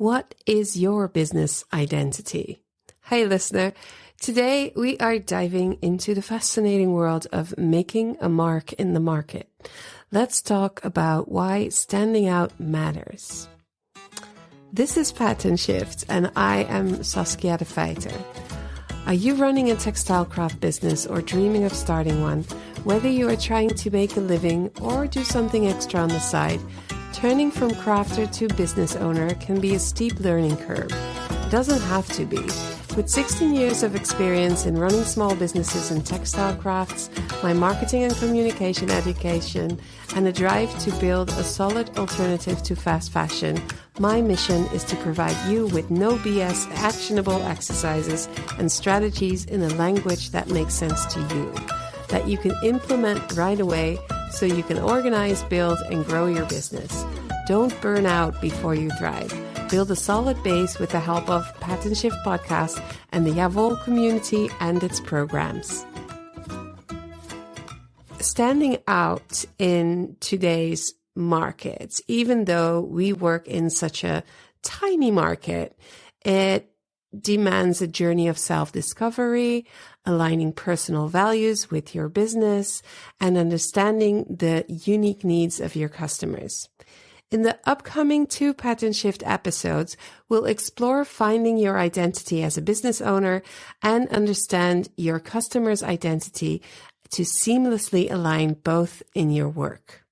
What is your business identity? Hey listener, today we are diving into the fascinating world of making a mark in the market. Let's talk about why standing out matters. This is Pattern Shift and I am Saskia de Feijter. Are you running a textile craft business or dreaming of starting one? Whether you are trying to make a living or do something extra on the side, turning from crafter to business owner can be a steep learning curve. It doesn't have to be. With 16 years of experience in running small businesses in textile crafts, my marketing and communication education, and a drive to build a solid alternative to fast fashion, my mission is to provide you with no BS actionable exercises and strategies in a language that makes sense to you, that you can implement right away so you can organize, build, and grow your business. Don't burn out before you thrive. Build a solid base with the help of Pattern Shift podcast and the Wol community and its programs. Standing out in today's market, even though we work in such a tiny market, it demands a journey of self-discovery, aligning personal values with your business, and understanding the unique needs of your customers. In the upcoming 2 Pattern Shift episodes, we'll explore finding your identity as a business owner and understand your customer's identity to seamlessly align both in your work.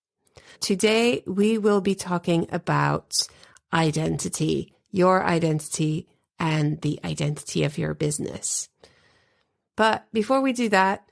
Today, we will be talking about identity, your identity, and the identity of your business. But before we do that,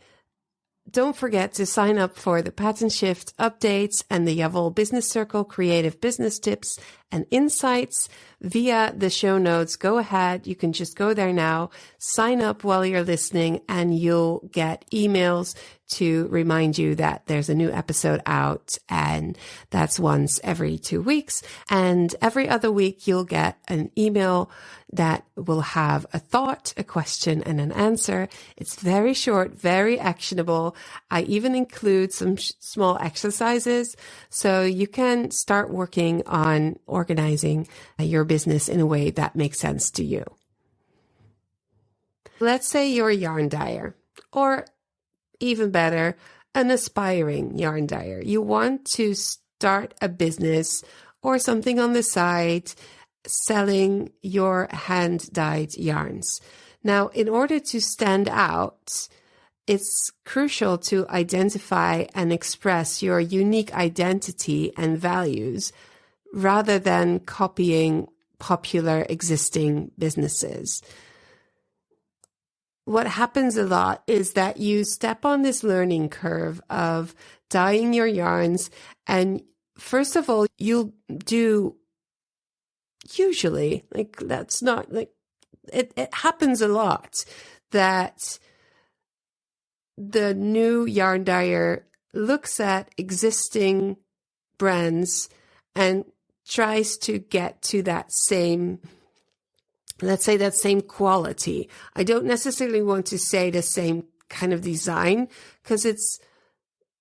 don't forget to sign up for the Pattern Shift updates and the Wol Business Circle creative business tips and insights via the show notes. Go ahead. You can just go there now, sign up while you're listening, and you'll get emails to remind you that there's a new episode out, and that's once every 2 weeks. And every other week, you'll get an email that will have a thought, a question, and an answer. It's very short, very actionable. I even include some small exercises so you can start working on organizing your business in a way that makes sense to you. Let's say you're a yarn dyer, or even better, an aspiring yarn dyer. You want to start a business or something on the side selling your hand-dyed yarns. Now, in order to stand out, it's crucial to identify and express your unique identity and values rather than copying popular existing businesses. What happens a lot is that you step on this learning curve of dyeing your yarns, and first of all, you'll do usually, that's not it happens a lot that the new yarn dyer looks at existing brands and tries to get to that same, let's say, that same quality. I don't necessarily want to say the same kind of design, because it's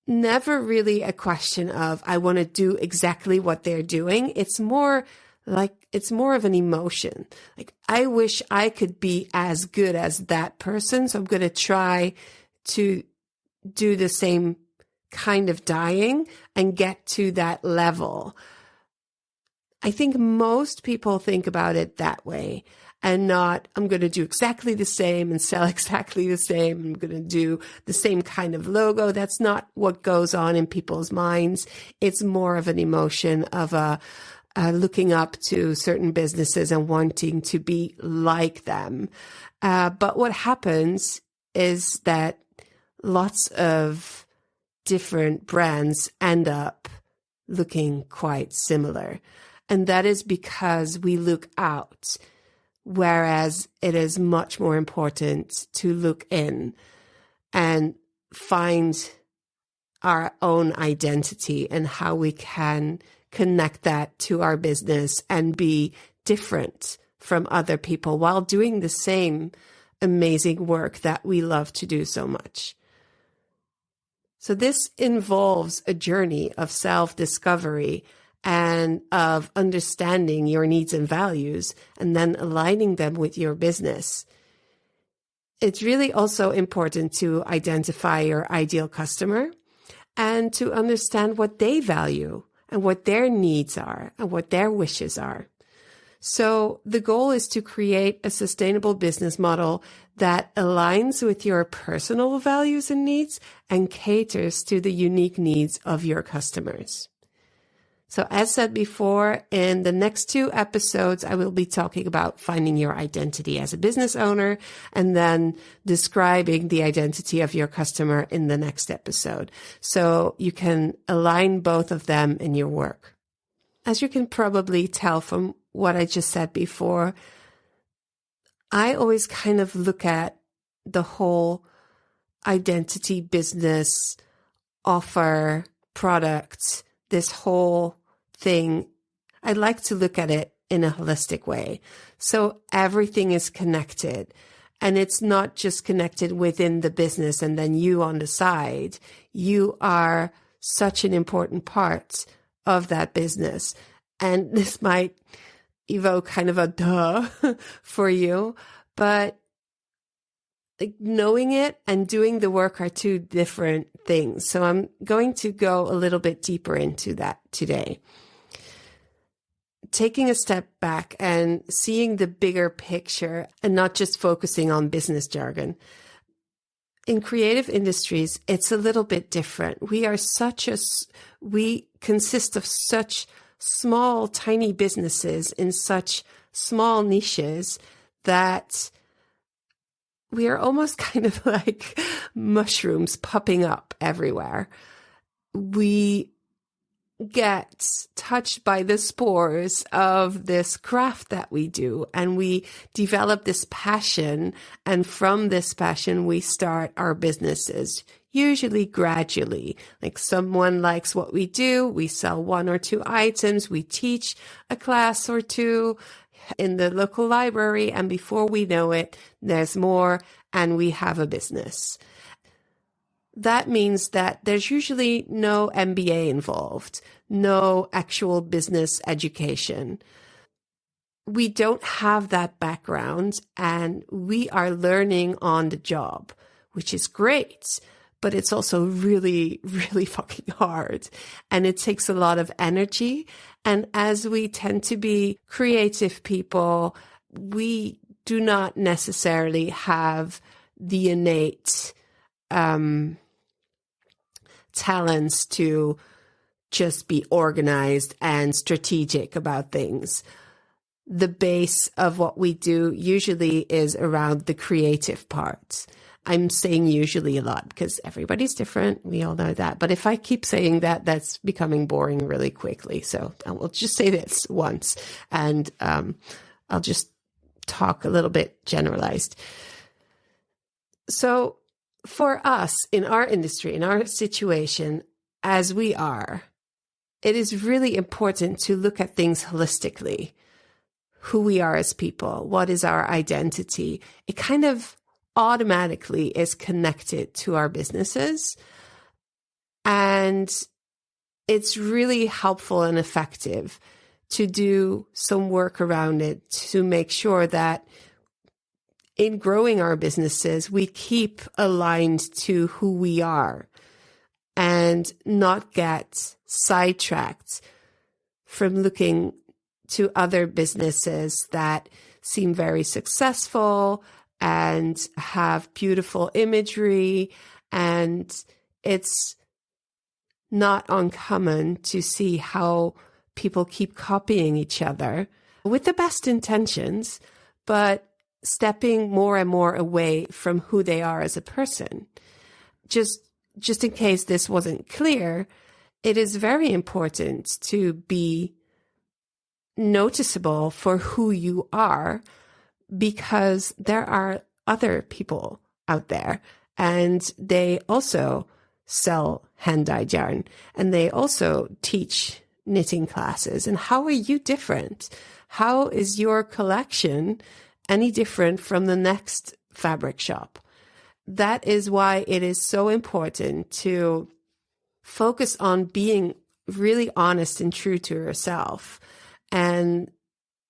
never really a question of I want to do exactly what they're doing. It's more of an emotion. Like, I wish I could be as good as that person, so I'm going to try to do the same kind of dyeing and get to that level. I think most people think about it that way, and not, I'm going to do exactly the same and sell exactly the same. I'm going to do the same kind of logo. That's not what goes on in people's minds. It's more of an emotion of looking up to certain businesses and wanting to be like them. But what happens is that lots of different brands end up looking quite similar. And that is because we look out, whereas it is much more important to look in and find our own identity and how we can connect that to our business and be different from other people while doing the same amazing work that we love to do so much. So this involves a journey of self-discovery and of understanding your needs and values and then aligning them with your business. It's really also important to identify your ideal customer and to understand what they value and what their needs are and what their wishes are. So the goal is to create a sustainable business model that aligns with your personal values and needs and caters to the unique needs of your customers. So as said before, in the next 2 episodes, I will be talking about finding your identity as a business owner and then describing the identity of your customer in the next episode. So you can align both of them in your work. As you can probably tell from what I just said before, I always kind of look at the whole identity, business, offer, product, this whole thing. I like to look at it in a holistic way. So everything is connected, and it's not just connected within the business and then you on the side. You are such an important part of that business. And this might evoke kind of a duh for you, but like knowing it and doing the work are 2 different things. So I'm going to go a little bit deeper into that today. Taking a step back and seeing the bigger picture and not just focusing on business jargon. In creative industries, it's a little bit different. We consist of such small, tiny businesses in such small niches that we are almost kind of like mushrooms popping up everywhere. We get touched by the spores of this craft that we do, and we develop this passion, and from this passion we start our businesses, usually gradually. Like someone likes what we do, we sell 1 or 2 items, we teach a class or 2 in the local library, and before we know it, there's more, and we have a business. That means that there's usually no MBA involved, no actual business education. We don't have that background, and we are learning on the job, which is great, but it's also really, really fucking hard, and it takes a lot of energy. And as we tend to be creative people, we do not necessarily have the innate talents to just be organized and strategic about things. The base of what we do usually is around the creative parts. I'm saying usually a lot because everybody's different. We all know that. But if I keep saying that, that's becoming boring really quickly. So I will just say this once, and I'll just talk a little bit generalized. So for us in our industry, in our situation, as we are, it is really important to look at things holistically. Who we are as people, what is our identity? It kind of automatically is connected to our businesses. And it's really helpful and effective to do some work around it to make sure that in growing our businesses, we keep aligned to who we are and not get sidetracked from looking to other businesses that seem very successful and have beautiful imagery. And it's not uncommon to see how people keep copying each other with the best intentions, but stepping more and more away from who they are as a person. Just in case this wasn't clear, it is very important to be noticeable for who you are, because there are other people out there and they also sell hand-dyed yarn and they also teach knitting classes. And how are you different? How is your collection any different from the next fabric shop? That is why it is so important to focus on being really honest and true to yourself. And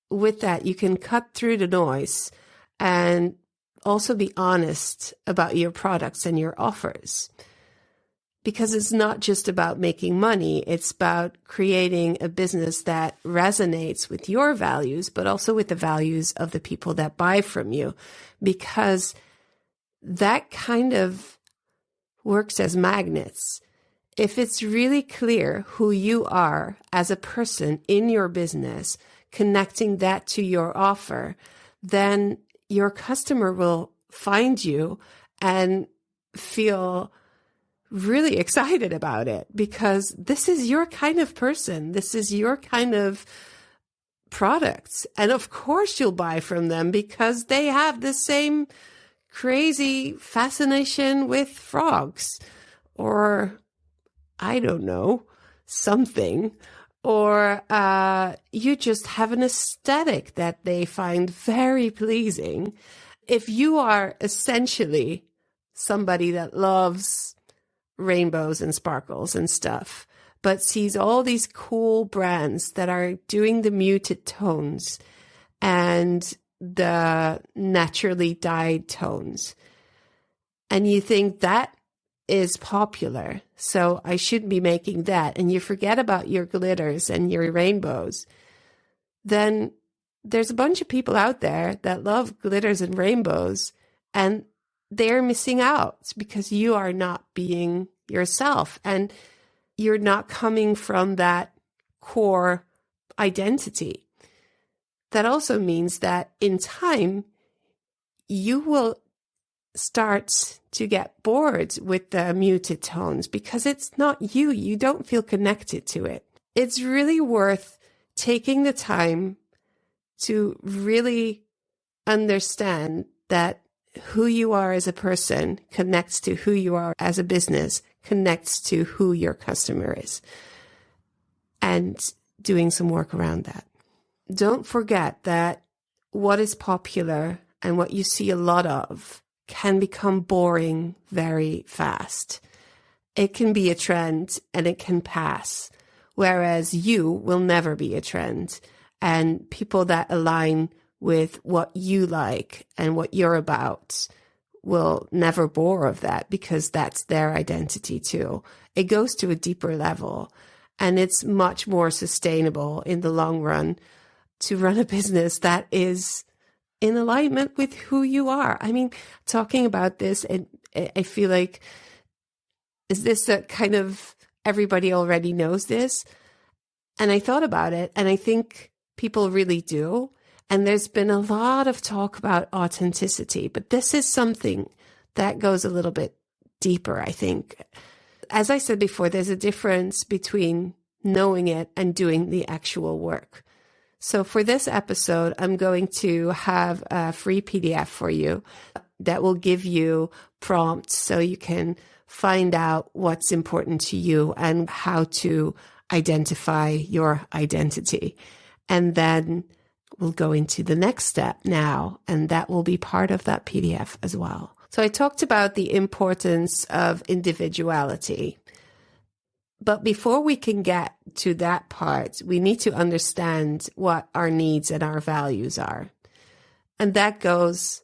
with that, you can cut through the noise and also be honest about your products and your offers. Because it's not just about making money, it's about creating a business that resonates with your values, but also with the values of the people that buy from you. Because that kind of works as magnets. If it's really clear who you are as a person in your business, connecting that to your offer, then your customer will find you and feel really excited about it, because this is your kind of person. This is your kind of products. And of course you'll buy from them because they have the same crazy fascination with frogs, or I don't know, something. Or you just have an aesthetic that they find very pleasing. If you are essentially somebody that loves rainbows and sparkles and stuff, but sees all these cool brands that are doing the muted tones and the naturally dyed tones, and you think that is popular, so I should be making that, and you forget about your glitters and your rainbows, then there's a bunch of people out there that love glitters and rainbows, and they're missing out because you are not being yourself, and you're not coming from that core identity. That also means that in time, you will start to get bored with the muted tones because it's not you. You don't feel connected to it. It's really worth taking the time to really understand that who you are as a person connects to who you are as a business, connects to who your customer is, and doing some work around that. Don't forget that what is popular and what you see a lot of can become boring very fast. It can be a trend and it can pass, whereas you will never be a trend. And people that align with what you like and what you're about will never bore of that, because that's their identity too. It goes to a deeper level, and it's much more sustainable in the long run to run a business that is in alignment with who you are. I mean, talking about this, and I feel like, is this a kind of, everybody already knows this? And I thought about it, and I think people really do. And there's been a lot of talk about authenticity, but this is something that goes a little bit deeper, I think. As I said before, there's a difference between knowing it and doing the actual work. So for this episode, I'm going to have a free PDF for you that will give you prompts so you can find out what's important to you and how to identify your identity. And then we'll go into the next step now, and that will be part of that PDF as well. So I talked about the importance of individuality. But before we can get to that part, we need to understand what our needs and our values are. And that goes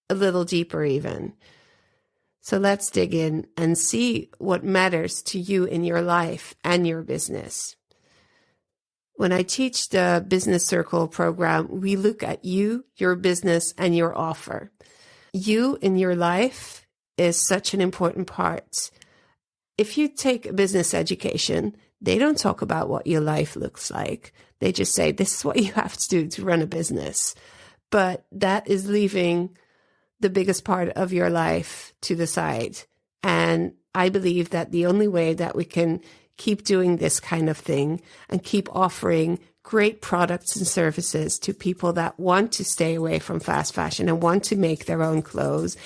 a little deeper even. So let's dig in and see what matters to you in your life and your business. When I teach the Business Circle program, we look at you, your business, and your offer. You in your life is such an important part. If you take a business education, they don't talk about what your life looks like. They just say, this is what you have to do to run a business. But that is leaving the biggest part of your life to the side. And I believe that the only way that we can keep doing this kind of thing and keep offering great products and services to people that want to stay away from fast fashion and want to make their own clothes.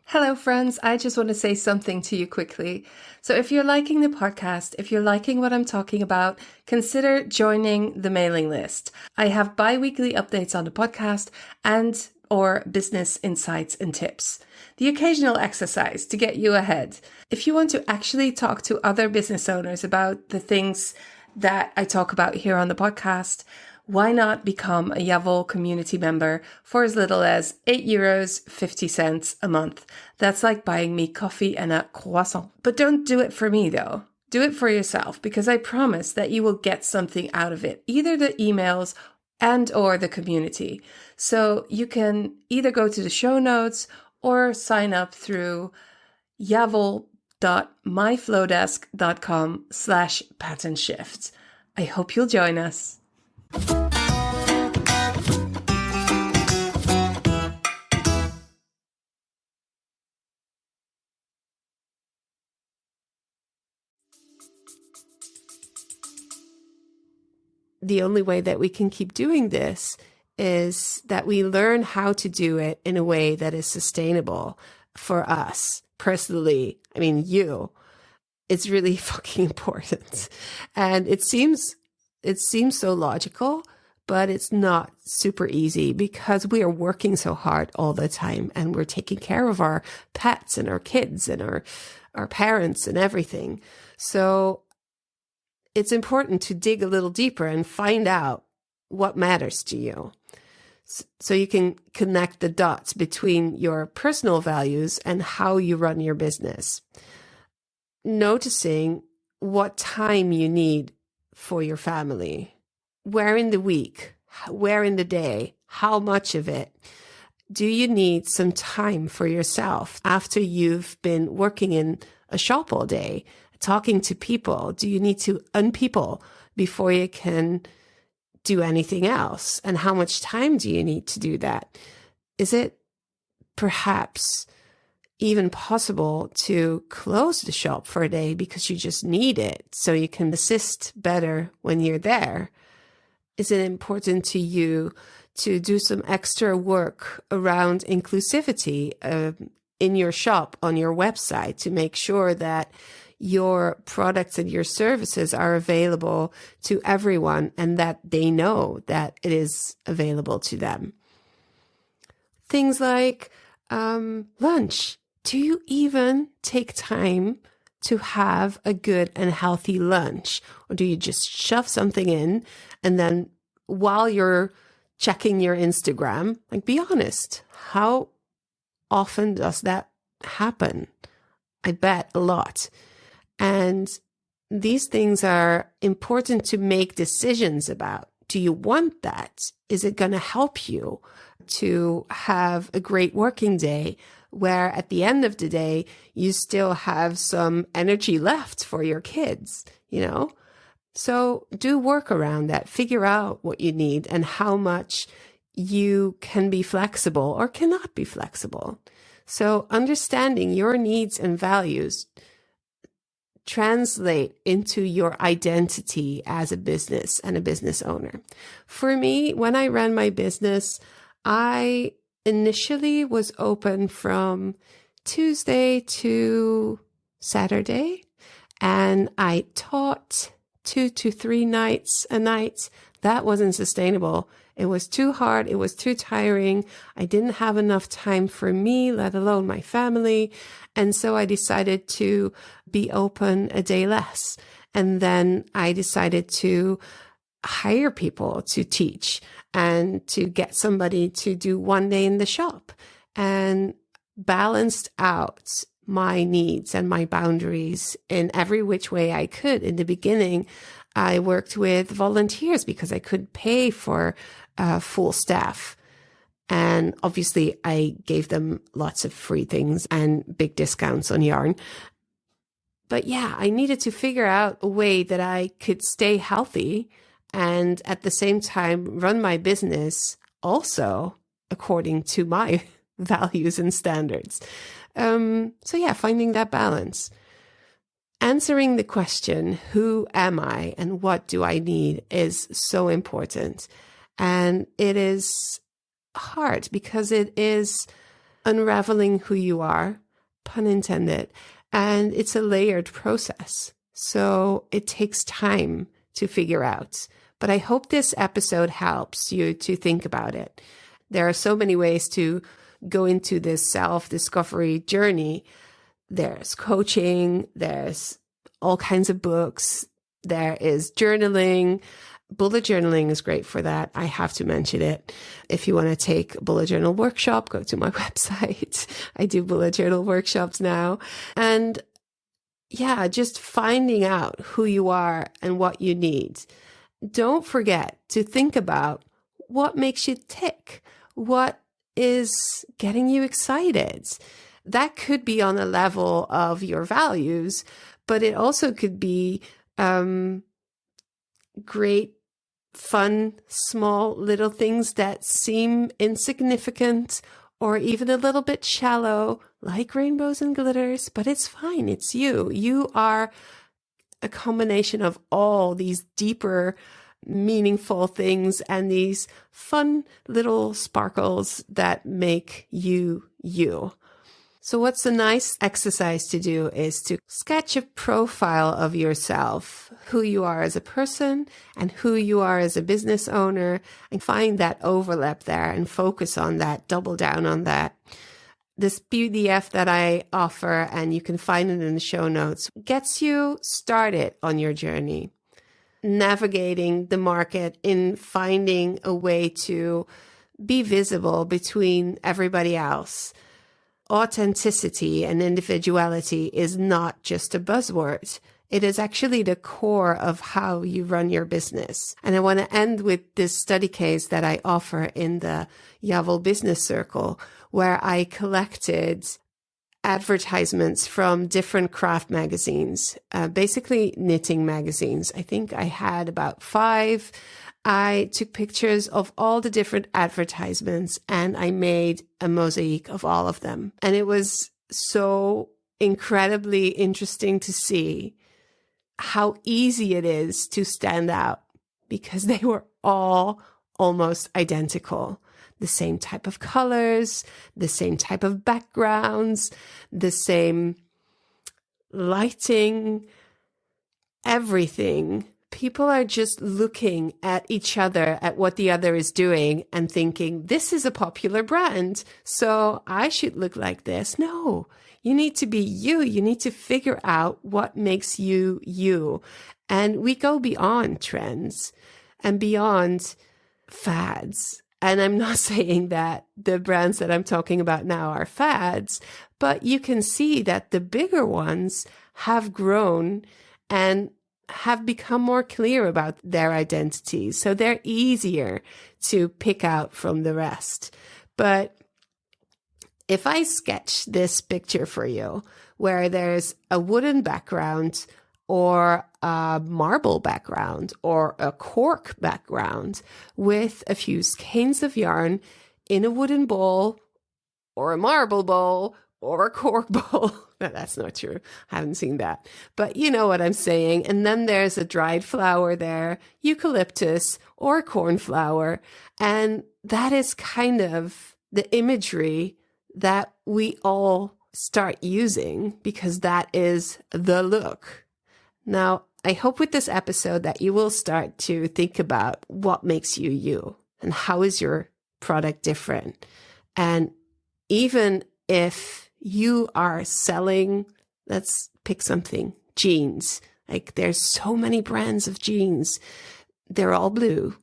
Hello, friends. I just want to say something to you quickly. So if you're liking the podcast, if you're liking what I'm talking about, consider joining the mailing list. I have bi-weekly updates on the podcast and or business insights and tips. The occasional exercise to get you ahead. If you want to actually talk to other business owners about the things that I talk about here on the podcast, why not become a Wol community member for as little as €8.50 a month? That's like buying me coffee and a croissant. But don't do it for me though. Do it for yourself, because I promise that you will get something out of it, either the emails and or the community. So you can either go to the show notes or sign up through yavol.myflowdesk.com/pattern shift. I hope you'll join us. The only way that we can keep doing this is that we learn how to do it in a way that is sustainable for us personally. I mean, it's really fucking important. And it seems so logical, but it's not super easy because we are working so hard all the time and we're taking care of our pets and our kids and our parents and everything. So it's important to dig a little deeper and find out what matters to you, so you can connect the dots between your personal values and how you run your business. Noticing what time you need for your family, where in the week, where in the day, how much of it. Do you need some time for yourself after you've been working in a shop all day, talking to people? Do you need to unpeople before you can do anything else? And how much time do you need to do that? Is it perhaps even possible to close the shop for a day because you just need it so you can assist better when you're there? Is it important to you to do some extra work around inclusivity in your shop, on your website, to make sure that your products and your services are available to everyone and that they know that it is available to them? Things like lunch. Do you even take time to have a good and healthy lunch? Or do you just shove something in and then while you're checking your Instagram, like, be honest, how often does that happen? I bet a lot. And these things are important to make decisions about. Do you want that? Is it going to help you to have a great working day where at the end of the day, you still have some energy left for your kids, So do work around that. Figure out what you need and how much you can be flexible or cannot be flexible. So understanding your needs and values translate into your identity as a business and a business owner. For me, when I ran my business, I initially was open from Tuesday to Saturday, and I taught 2 to 3 nights a night. That wasn't sustainable. It was too hard. It was too tiring. I didn't have enough time for me, let alone my family. And so I decided to be open a day less. And then I decided to hire people to teach and to get somebody to do one day in the shop, and balanced out my needs and my boundaries in every which way I could. In the beginning, I worked with volunteers because I couldn't pay for full staff. And obviously I gave them lots of free things and big discounts on yarn. But yeah, I needed to figure out a way that I could stay healthy and at the same time run my business also according to my values and standards. So yeah, finding that balance. Answering the question, who am I and what do I need, is so important. And it is hard because it is unraveling who you are, pun intended, and it's a layered process. So it takes time to figure out. But I hope this episode helps you to think about it. There are so many ways to go into this self-discovery journey. There's coaching, there's all kinds of books, there is journaling. Bullet journaling is great for that. I have to mention it. If you want to take a bullet journal workshop, go to my website. I do bullet journal workshops now. And yeah, just finding out who you are and what you need. Don't forget to think about what makes you tick. What is getting you excited? That could be on a level of your values, but it also could be great, fun, small little things that seem insignificant or even a little bit shallow, like rainbows and glitters, but it's fine. It's you. You are a combination of all these deeper, meaningful things and these fun little sparkles that make you, you. So what's a nice exercise to do is to sketch a profile of yourself, who you are as a person and who you are as a business owner, and find that overlap there and focus on that, double down on that. This PDF that I offer, and you can find it in the show notes, gets you started on your journey, navigating the market in finding a way to be visible between everybody else. Authenticity and individuality is not just a buzzword. It is actually the core of how you run your business. And I want to end with this study case that I offer in the Wol Business Circle, where I collected advertisements from different craft magazines, basically knitting magazines. I think I had about 5. I took pictures of all the different advertisements and I made a mosaic of all of them. And it was so incredibly interesting to see how easy it is to stand out because they were all almost identical. The same type of colors, the same type of backgrounds, the same lighting, everything. People are just looking at each other, at what the other is doing and thinking, this is a popular brand, so I should look like this. No, you need to be you. You need to figure out what makes you, you. And we go beyond trends and beyond fads. And I'm not saying that the brands that I'm talking about now are fads, but you can see that the bigger ones have grown and have become more clear about their identities. So they're easier to pick out from the rest. But if I sketch this picture for you, where there's a wooden background or a marble background or a cork background with a few skeins of yarn in a wooden bowl or a marble bowl or a cork bowl. No, that's not true. I haven't seen that. But you know what I'm saying. And then there's a dried flower there, eucalyptus or cornflower. And that is kind of the imagery that we all start using because that is the look. Now, I hope with this episode that you will start to think about what makes you you and how is your product different. And even if you are selling, let's pick something, jeans. Like there's so many brands of jeans. They're all blue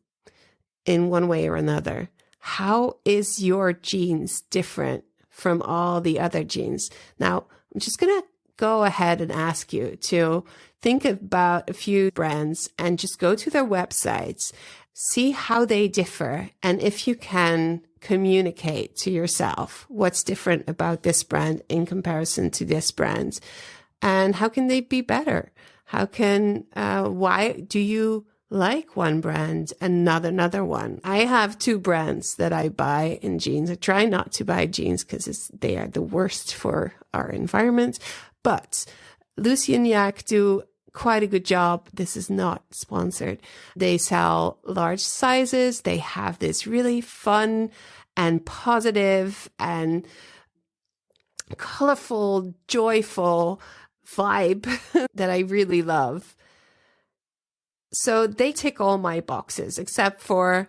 in one way or another. How is your jeans different from all the other jeans? Now, I'm just going to go ahead and ask you to think about a few brands and just go to their websites, see how they differ. And if you can communicate to yourself what's different about this brand in comparison to this brand and how can they be better? How can, why do you like one brand and not another one? I have 2 brands that I buy in jeans. I try not to buy jeans because they are the worst for our environment, but Lucy and Yak do quite a good job. This is not sponsored. They sell large sizes. They have this really fun and positive and colorful, joyful vibe that I really love. So they tick all my boxes, except for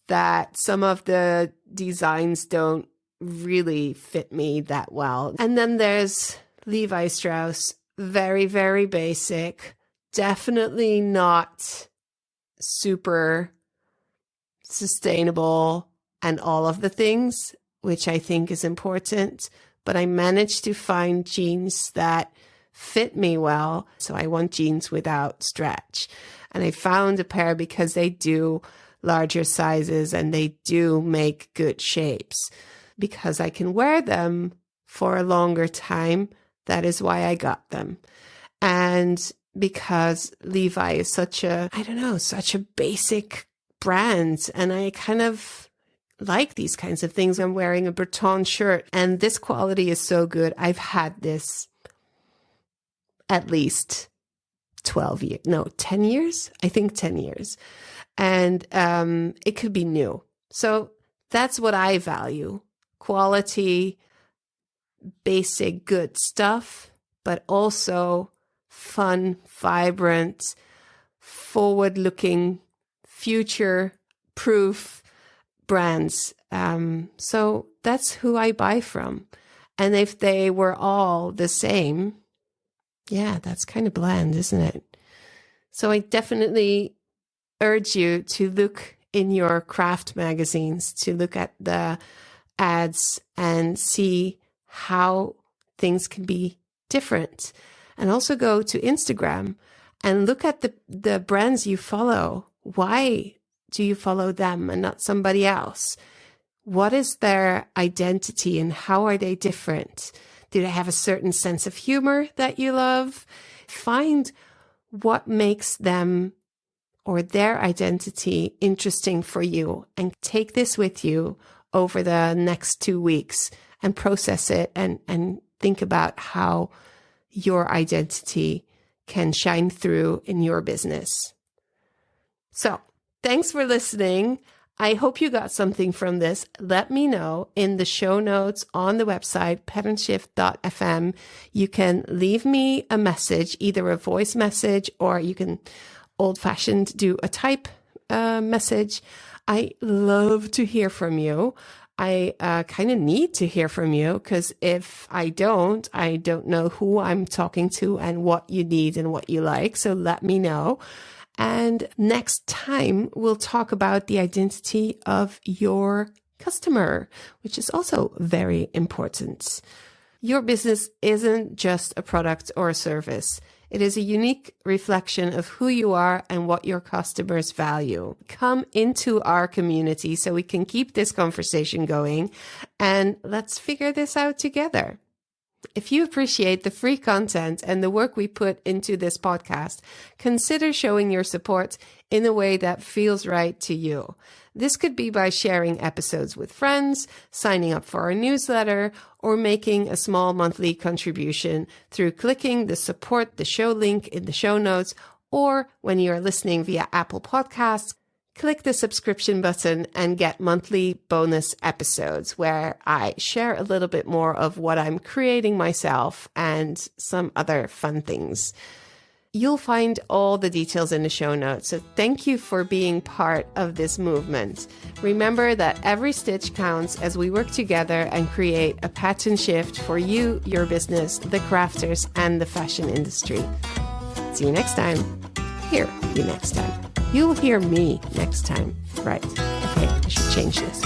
that some of the designs don't really fit me that well. And then there's Levi Strauss, very, very basic, definitely not super sustainable and all of the things, which I think is important. But I managed to find jeans that fit me well. So I want jeans without stretch. And I found a pair because they do larger sizes and they do make good shapes. Because I can wear them for a longer time, that is why I got them. And because Levi is such a basic brand, and I kind of like these kinds of things. I'm wearing a Breton shirt, and this quality is so good. I've had this at least 10 years. I think 10 years. And it could be new. So that's what I value. Quality, basic, good stuff, but also fun, vibrant, forward-looking, future-proof brands. So that's who I buy from. And if they were all the same, yeah, that's kind of bland, isn't it? So I definitely urge you to look in your craft magazines, to look at the ads and see how things can be different. And also go to Instagram and look at the brands you follow. Why do you follow them and not somebody else? What is their identity and how are they different? Do they have a certain sense of humor that you love? Find what makes them or their identity interesting for you and take this with you over the next 2 weeks and process it and think about how your identity can shine through in your business. So, thanks for listening. I hope you got something from this. Let me know in the show notes on the website, patternshift.fm. You can leave me a message, either a voice message or you can old-fashioned do a type message. I love to hear from you. I kind of need to hear from you because if I don't know who I'm talking to and what you need and what you like. So let me know. And next time we'll talk about the identity of your customer, which is also very important. Your business isn't just a product or a service. It is a unique reflection of who you are and what your customers value. Come into our community so we can keep this conversation going and let's figure this out together. If you appreciate the free content and the work we put into this podcast, consider showing your support in a way that feels right to you. This could be by sharing episodes with friends, signing up for our newsletter, or making a small monthly contribution through clicking the support the show link in the show notes, or when you are listening via Apple Podcasts, click the subscription button and get monthly bonus episodes where I share a little bit more of what I'm creating myself and some other fun things. You'll find all the details in the show notes. So thank you for being part of this movement. Remember that every stitch counts as we work together and create a pattern shift for you, your business, the crafters, and the fashion industry. See you next time. Hear you next time. You'll hear me next time. Right. Okay, I should change this.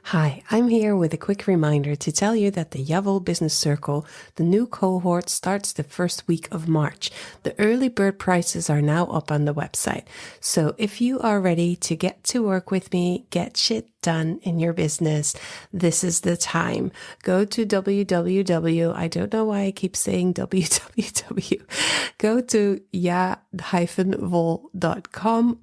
Hi, I'm here with a quick reminder to tell you that the Wol Business Circle, the new cohort, starts the first week of March. The early bird prices are now up on the website. So if you are ready to get to work with me, get shit done in your business, this is the time. Go to www. I don't know why I keep saying www. Go to ja-wol.com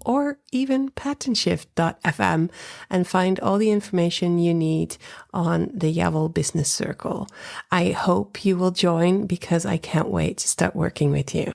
or even patternshift.fm and find all the information you need on the Wol Business Circle. I hope you will join because I can't wait to start working with you.